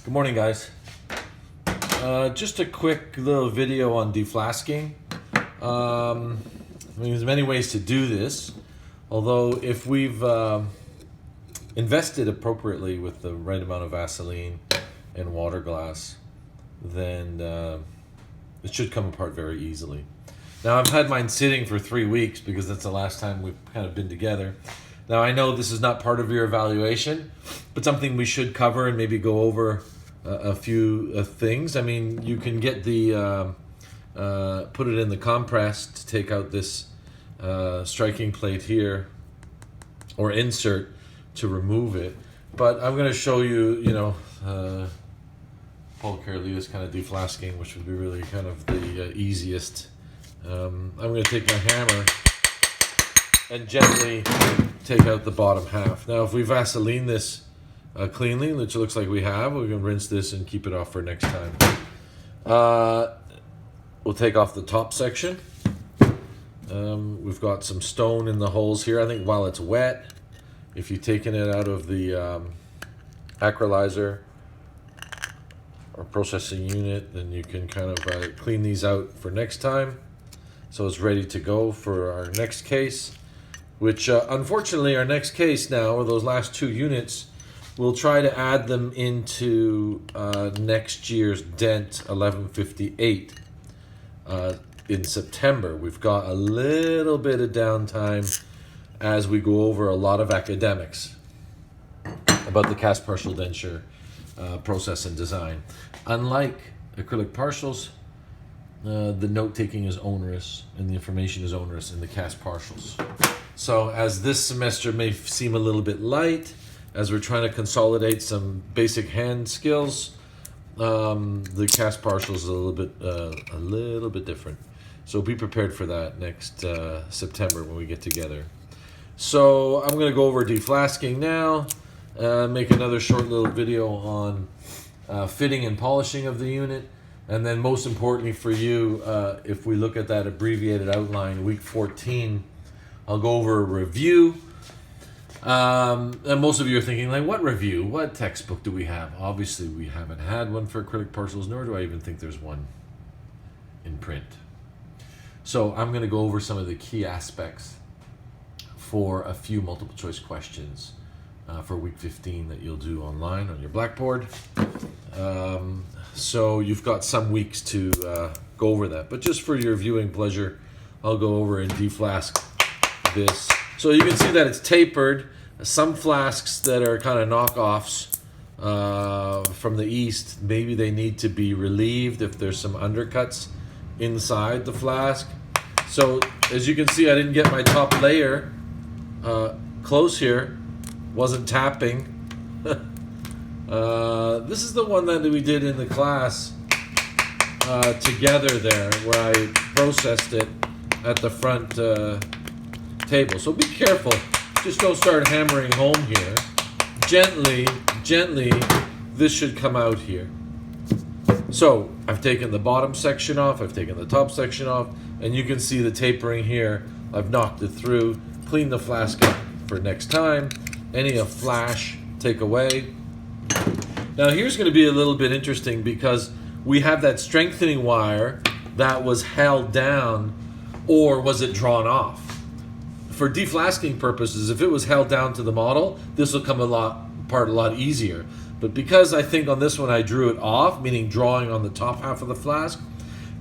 Good morning, guys. Just a quick little video on deflasking. There's many ways to do this, although if we've invested appropriately with the right amount of Vaseline and water glass, then it should come apart very easily. Now, I've had mine sitting for 3 weeks because that's the last time we've kind of been together. Now, I know this is not part of your evaluation, but something we should cover and maybe go over a few things. I mean, you can get the, put it in the compress to take out this striking plate here, or insert to remove it. But I'm going to show you, Paul Carolitas kind of deflasking, which would be really kind of the easiest. I'm going to take my hammer and gently take out the bottom half. Now, if we Vaseline this cleanly, which looks like we have, we can rinse this and keep it off for next time. We'll take off the top section. We've got some stone in the holes here. I think while it's wet, if you've taken it out of the acrylizer or processing unit, then you can kind of clean these out for next time. So it's ready to go for our next case, which unfortunately our next case now, or those last 2 units, we'll try to add them into next year's DENT 1158 in September. We've got a little bit of downtime as we go over a lot of academics about the cast partial denture process and design. Unlike acrylic partials, the note-taking is onerous and the information is onerous in the cast partials. So as this semester may seem a little bit light, as we're trying to consolidate some basic hand skills, the cast partials is a little bit different. So be prepared for that next September when we get together. So I'm going to go over deflasking now, make another short little video on fitting and polishing of the unit. And then most importantly for you, if we look at that abbreviated outline, week 14, I'll go over a review. And most of you are thinking, like, what review? What textbook do we have? Obviously, we haven't had one for acrylic partials, nor do I even think there's one in print. So I'm going to go over some of the key aspects for a few multiple choice questions for week 15 that you'll do online on your blackboard. So you've got some weeks to go over that. But just for your viewing pleasure, I'll go over and deflask this. So you can see that it's tapered. Some flasks that are kind of knockoffs from the east, maybe they need to be relieved if there's some undercuts inside the flask. So as you can see, I didn't get my top layer close here. Wasn't tapping. This is the one that we did in the class together there, where I processed it at the front table. So be careful. Just don't start hammering home here. Gently, this should come out here. So I've taken the bottom section off, I've taken the top section off, and you can see the tapering here. I've knocked it through, cleaned the flask up for next time. Any flash, take away. Now here's going to be a little bit interesting because we have that strengthening wire that was held down, or was it drawn off? For deflasking purposes, if it was held down to the model, this will come apart a lot easier. But because I think on this one I drew it off, meaning drawing on the top half of the flask,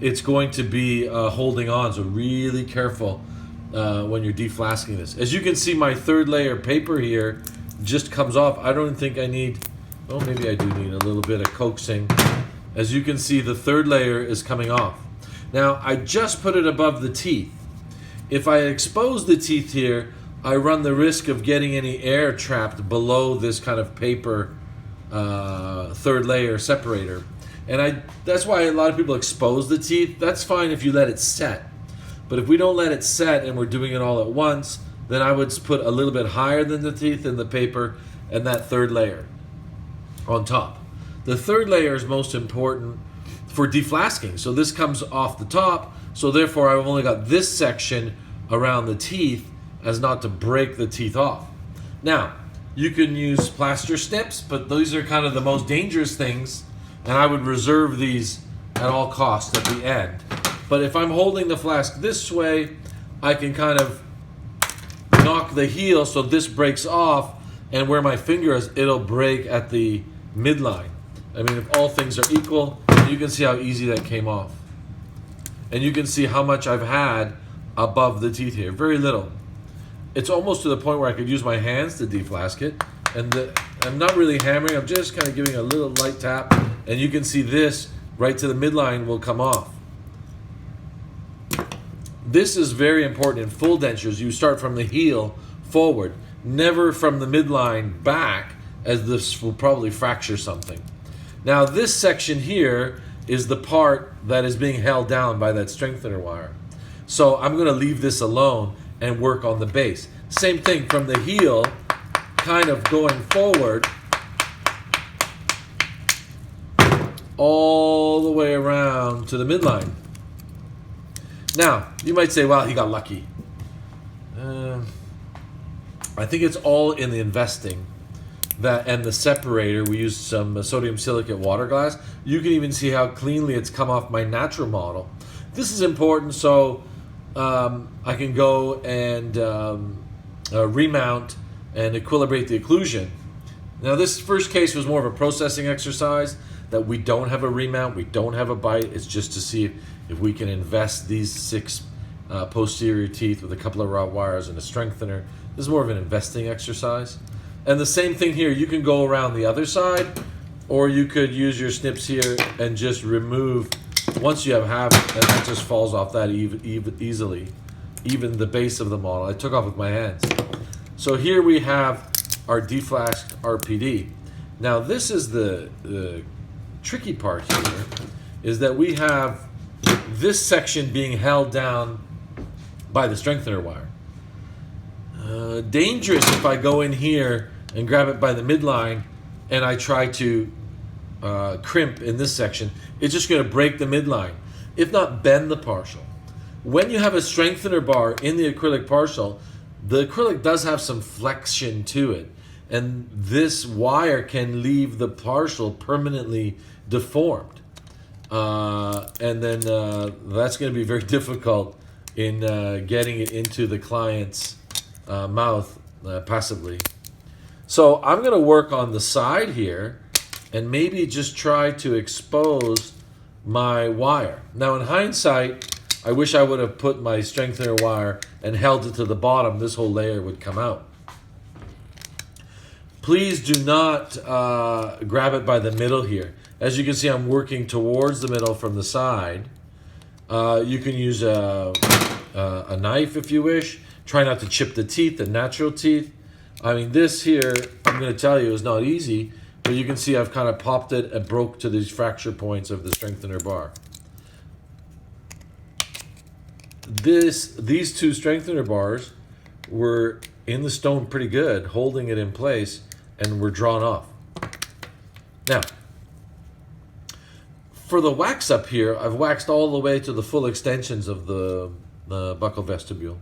it's going to be holding on. So really careful when you're deflasking this. As you can see, my 3rd layer paper here just comes off. I don't think I need, well, maybe I do need a little bit of coaxing. As you can see, the 3rd layer is coming off. Now, I just put it above the teeth. If I expose the teeth here, I run the risk of getting any air trapped below this kind of paper 3rd layer separator. And that's why a lot of people expose the teeth. That's fine if you let it set. But if we don't let it set and we're doing it all at once, then I would put a little bit higher than the teeth in the paper and that 3rd layer on top. The 3rd layer is most important for deflasking. So this comes off the top. So therefore, I've only got this section around the teeth as not to break the teeth off. Now, You can use plaster snips, but those are kind of the most dangerous things, and I would reserve these at all costs at the end. But if I'm holding the flask this way, I can kind of knock the heel so this breaks off, and where my finger is, it'll break at the midline. I mean, if all things are equal, you can see how easy that came off. And you can see how much I've had above the teeth here. Very little. It's almost to the point where I could use my hands to deflask it. And I'm not really hammering, I'm just kind of giving a little light tap. And you can see this right to the midline will come off. This is very important in full dentures. You start from the heel forward, never from the midline back, as this will probably fracture something. Now this section here is the part that is being held down by that strengthener wire. So I'm going to leave this alone and work on the base. Same thing from the heel, kind of going forward all the way around to the midline. Now, you might say, well, he got lucky. I think it's all in the investing and the separator. We used some sodium silicate water glass. You can even see how cleanly it's come off my natural model. This is important, so I can go and remount and equilibrate the occlusion. Now this first case was more of a processing exercise, that we don't have a remount, we don't have a bite. It's just to see if we can invest these 6 posterior teeth with a couple of rod wires and a strengthener. This is more of an investing exercise. And the same thing here, you can go around the other side, or you could use your snips here and just remove, once you have half, and that just falls off that easily. Even the base of the model, I took off with my hands. So here we have our deflasked RPD. Now this is the tricky part here, is that we have this section being held down by the strengthener wire. Dangerous if I go in here and grab it by the midline and I try to crimp in this section. It's just going to break the midline, if not bend the partial. When you have a strengthener bar in the acrylic partial, the acrylic does have some flexion to it, and this wire can leave the partial permanently deformed. And then that's going to be very difficult in getting it into the client's mouth passively. So I'm going to work on the side here and maybe just try to expose my wire. Now in hindsight, I wish I would have put my strengthener wire and held it to the bottom. This whole layer would come out. Please do not grab it by the middle here. As you can see, I'm working towards the middle from the side. You can use a knife if you wish. Try not to chip the teeth, the natural teeth. I mean, this here, I'm going to tell you, is not easy, but you can see I've kind of popped it and broke to these fracture points of the strengthener bar. These 2 strengthener bars were in the stone pretty good, holding it in place, and were drawn off. Now, for the wax up here, I've waxed all the way to the full extensions of the buccal vestibule.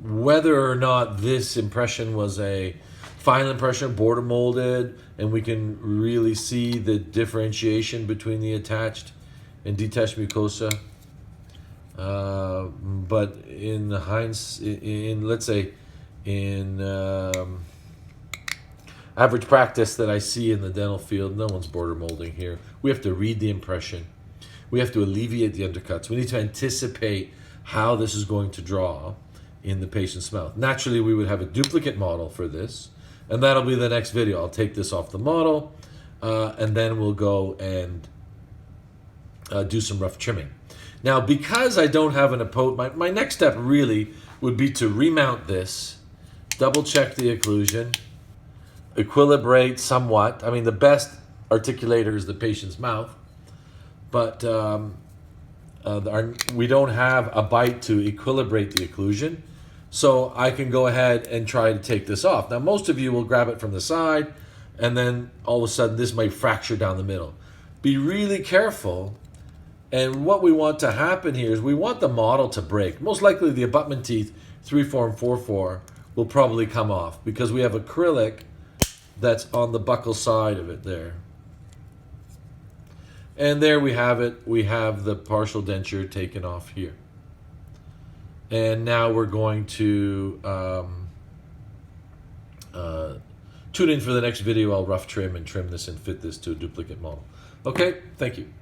Whether or not this impression was a final impression, border molded, and we can really see the differentiation between the attached and detached mucosa. But in let's say in average practice that I see in the dental field, no one's border molding here. We have to read the impression. We have to alleviate the undercuts. We need to anticipate how this is going to draw in the patient's mouth. Naturally, we would have a duplicate model for this, and that'll be the next video. I'll take this off the model, and then we'll go and do some rough trimming. Now, because I don't have an opposed, my next step really would be to remount this, double check the occlusion, equilibrate somewhat. I mean, the best articulator is the patient's mouth, but we don't have a bite to equilibrate the occlusion, so I can go ahead and try to take this off. Now, most of you will grab it from the side, and then all of a sudden this might fracture down the middle. Be really careful, and what we want to happen here is we want the model to break. Most likely the abutment teeth 3-4 and 4-4 will probably come off because we have acrylic that's on the buckle side of it there. And there we have it. We have the partial denture taken off here. And now we're going to tune in for the next video. I'll rough trim and trim this and fit this to a duplicate model. Okay, thank you.